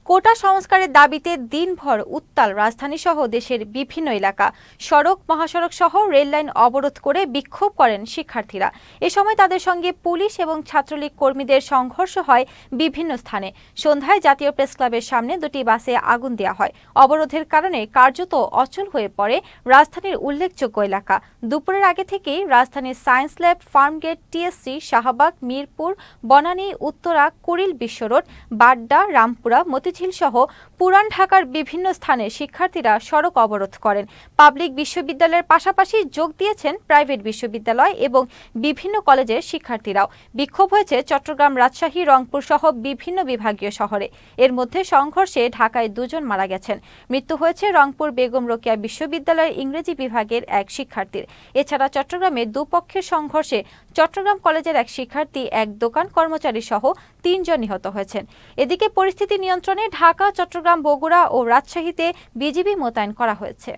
কোটা সংস্কারের দাবিতে দিনভর উত্তাল রাজধানী সহ দেশের বিভিন্ন এলাকা। সড়ক, মহাসড়ক সহ রেললাইন অবরোধ করে বিক্ষোভ করেন শিক্ষার্থীরা। এ সময় তাদের সঙ্গে পুলিশ এবং ছাত্রলীগ কর্মীদের সংঘর্ষ হয় বিভিন্ন স্থানে। সন্ধ্যায় জাতীয় প্রেসক্লাবের সামনে দুটি বাসে আগুন দেওয়া হয়। অবরোধের কারণে কার্যত অচল হয়ে পড়ে রাজধানীর উল্লেখযোগ্য এলাকা। দুপুরের আগে থেকেই রাজধানীর science lab, Farmgate, TSC, Shahbag, Mirpur, Banani, Uttara, Kuril বিশ্ব রোড, বাড্ডা, রামপুরা, মতিঝিল সহ পুরান ঢাকার বিভিন্ন স্থানে শিক্ষার্থীরা সড়ক অবরোধ করেন। পাবলিক বিশ্ববিদ্যালয়ের পাশাপাশি যোগ দিয়েছেন প্রাইভেট বিশ্ববিদ্যালয় এবং বিভিন্ন কলেজের শিক্ষার্থীরাও। বিক্ষোভ হয়েছে চট্টগ্রাম, রাজশাহী, রংপুর সহ বিভিন্ন বিভাগীয় শহরে। এর মধ্যে সংঘর্ষে ঢাকায় 2 জন মারা গেছেন। মৃত্যু হয়েছে রংপুর বেগম রোকেয়া বিশ্ববিদ্যালয়ের ইংরেজি বিভাগের এক শিক্ষার্থীর। এছাড়া চট্টগ্রামে দুপক্ষের সংঘর্ষে চট্টগ্রাম কলেজের এক শিক্ষার্থী, এক দোকান কর্মচারী সহ 3 জন নিহত হয়েছেন। এদিকে পরিস্থিতি নিয়ন্ত্রণে ঢাকা, চট্টগ্রাম, বগুড়া ও রাজশাহীতে বিজিবি মোতায়েন করা হয়েছে।